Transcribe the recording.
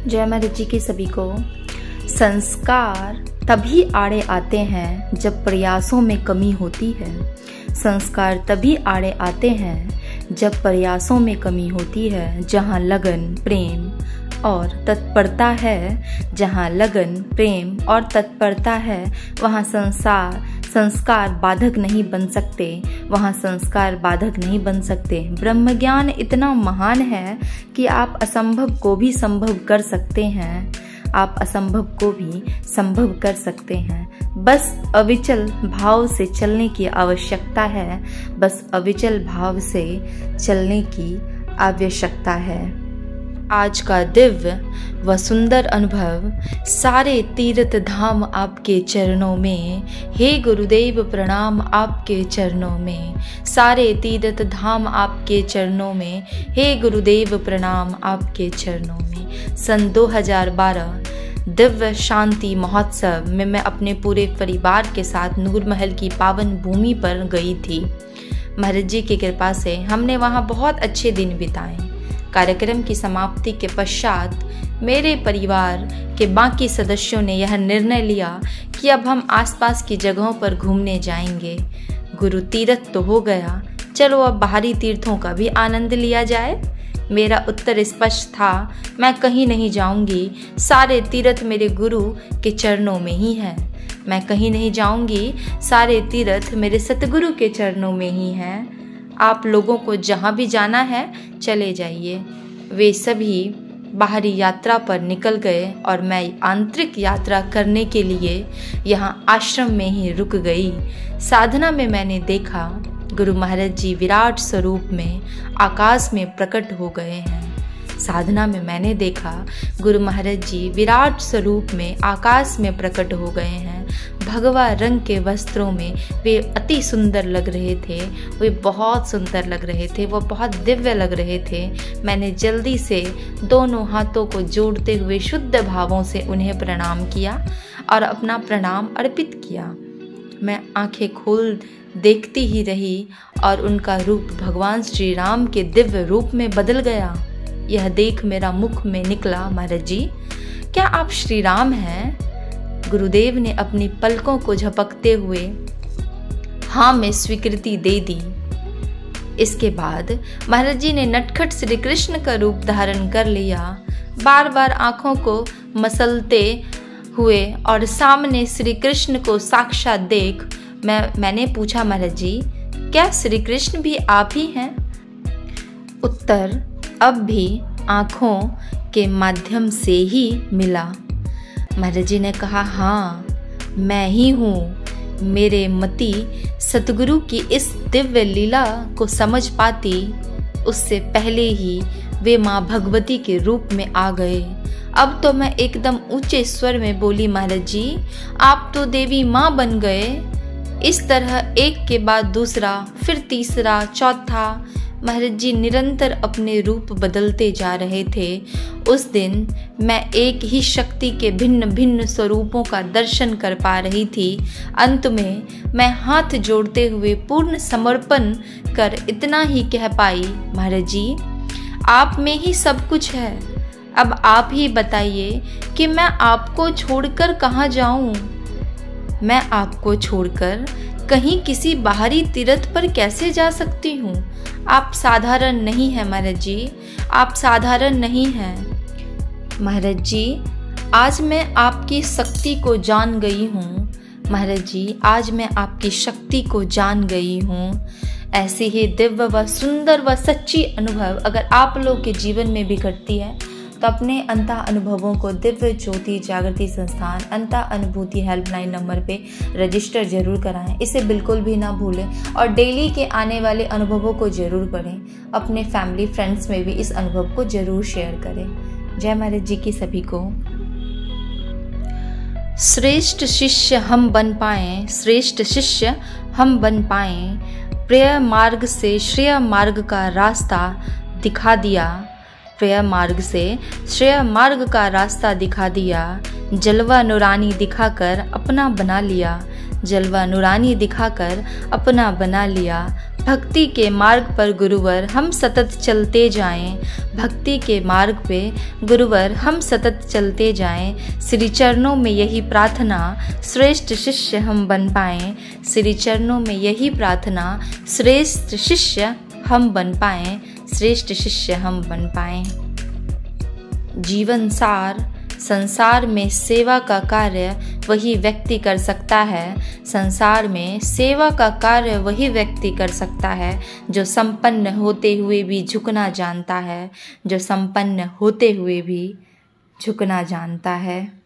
जय महाराज जी के सभी को। संस्कार तभी आड़े आते हैं जब प्रयासों में कमी होती है। संस्कार तभी आड़े आते हैं जब प्रयासों में कमी होती है। जहाँ लगन, प्रेम और तत्परता है, जहाँ लगन, प्रेम और तत्परता है, वहाँ संस्कार बाधक नहीं बन सकते, वहाँ संस्कार बाधक नहीं बन सकते। ब्रह्म ज्ञान इतना महान है कि आप असंभव को भी संभव कर सकते हैं। आप असंभव को भी संभव कर सकते हैं। बस अविचल भाव से चलने की आवश्यकता है। बस अविचल भाव से चलने की आवश्यकता है। आज का दिव्य व सुंदर अनुभव, सारे तीर्थ धाम आपके चरणों में। हे गुरुदेव प्रणाम आपके चरणों में। सारे तीर्थ धाम आपके चरणों में। हे गुरुदेव प्रणाम आपके चरणों में। सन 2012 दिव्य शांति महोत्सव में मैं अपने पूरे परिवार के साथ नूर महल की पावन भूमि पर गई थी। महाराज जी की कृपा से हमने वहाँ बहुत अच्छे दिन बिताए। कार्यक्रम की समाप्ति के पश्चात मेरे परिवार के बाकी सदस्यों ने यह निर्णय लिया कि अब हम आसपास की जगहों पर घूमने जाएंगे। गुरु तीर्थ तो हो गया, चलो अब बाहरी तीर्थों का भी आनंद लिया जाए। मेरा उत्तर स्पष्ट था, मैं कहीं नहीं जाऊंगी। सारे तीर्थ मेरे गुरु के चरणों में ही हैं। मैं कहीं नहीं जाऊंगी। सारे तीर्थ मेरे सतगुरु के चरणों में ही हैं। आप लोगों को जहाँ भी जाना है चले जाइए। वे सभी बाहरी यात्रा पर निकल गए और मैं आंतरिक यात्रा करने के लिए यहाँ आश्रम में ही रुक गई। साधना में मैंने देखा गुरु महाराज जी विराट स्वरूप में आकाश में प्रकट हो गए हैं। साधना में मैंने देखा गुरु महाराज जी विराट स्वरूप में आकाश में प्रकट हो गए हैं। भगवा रंग के वस्त्रों में वे अति सुंदर लग रहे थे। वे बहुत सुंदर लग रहे थे। वो बहुत दिव्य लग रहे थे। मैंने जल्दी से दोनों हाथों को जोड़ते हुए शुद्ध भावों से उन्हें प्रणाम किया और अपना प्रणाम अर्पित किया। मैं आंखें खोल देखती ही रही और उनका रूप भगवान श्री राम के दिव्य रूप में बदल गया। यह देख मेरा मुख में निकला, महाराज जी क्या आप श्री राम हैं? गुरुदेव ने अपनी पलकों को झपकते हुए हाँ में स्वीकृति दे दी। इसके बाद महाराज जी ने नटखट श्री कृष्ण का रूप धारण कर लिया। बार बार आंखों को मसलते हुए और सामने श्री कृष्ण को साक्षात देख मैंने पूछा, महाराज जी क्या श्री कृष्ण भी आप ही हैं? उत्तर अब भी आँखों के माध्यम से ही मिला। महाराज जी ने कहा, हाँ मैं ही हूँ। मेरे मति सतगुरु की इस दिव्य लीला को समझ पाती उससे पहले ही वे माँ भगवती के रूप में आ गए। अब तो मैं एकदम ऊंचे स्वर में बोली, महाराज जी आप तो देवी माँ बन गए। इस तरह एक के बाद दूसरा, फिर तीसरा, चौथा महाराज जी निरंतर अपने रूप बदलते जा रहे थे। उस दिन मैं एक ही शक्ति के भिन्न भिन्न स्वरूपों का दर्शन कर पा रही थी। अंत में मैं हाथ जोड़ते हुए पूर्ण समर्पण कर इतना ही कह पाई, महाराज जी आप में ही सब कुछ है। अब आप ही बताइए कि मैं आपको छोड़कर कहाँ जाऊँ? मैं आपको छोड़कर कहीं किसी बाहरी तीर्थ पर कैसे जा सकती हूँ? आप साधारण नहीं हैं महाराज जी, आप साधारण नहीं हैं। महाराज जी आज मैं आपकी शक्ति को जान गई हूँ। महाराज जी आज मैं आपकी शक्ति को जान गई हूँ। ऐसे ही दिव्य व सुंदर व सच्ची अनुभव अगर आप लोग के जीवन में भी घटती है तो अपने अंतः अनुभवों को दिव्य ज्योति जागृति संस्थान अंतः अनुभूति हेल्पलाइन नंबर पे रजिस्टर जरूर कराएं। इसे बिल्कुल भी ना भूलें और डेली के आने वाले अनुभवों को जरूर पढ़ें। अपने फैमिली फ्रेंड्स में भी इस अनुभव को जरूर शेयर करें। जय महाराज जी की सभी को। श्रेष्ठ शिष्य हम बन पाएं, श्रेष्ठ शिष्य हम बन पाएं। प्रिय मार्ग से श्रेय मार्ग का रास्ता दिखा दिया। प्रिय मार्ग से श्रेय मार्ग का रास्ता दिखा दिया। जलवा नूरानी दिखाकर अपना बना लिया। जलवा नूरानी दिखाकर अपना बना लिया। भक्ति के मार्ग पर गुरुवर हम सतत चलते जाएं। भक्ति के मार्ग पे गुरुवर हम सतत चलते जाएं। श्री चरणों में यही प्रार्थना श्रेष्ठ शिष्य हम बन पाएं। श्री चरणों में यही प्रार्थना श्रेष्ठ शिष्य हम बन पाएं। श्रेष्ठ शिष्य हम बन पाएं। जीवन सार संसार में सेवा का कार्य वही व्यक्ति कर सकता है। संसार में सेवा का कार्य वही व्यक्ति कर सकता है जो संपन्न होते हुए भी झुकना जानता है। जो संपन्न होते हुए भी झुकना जानता है।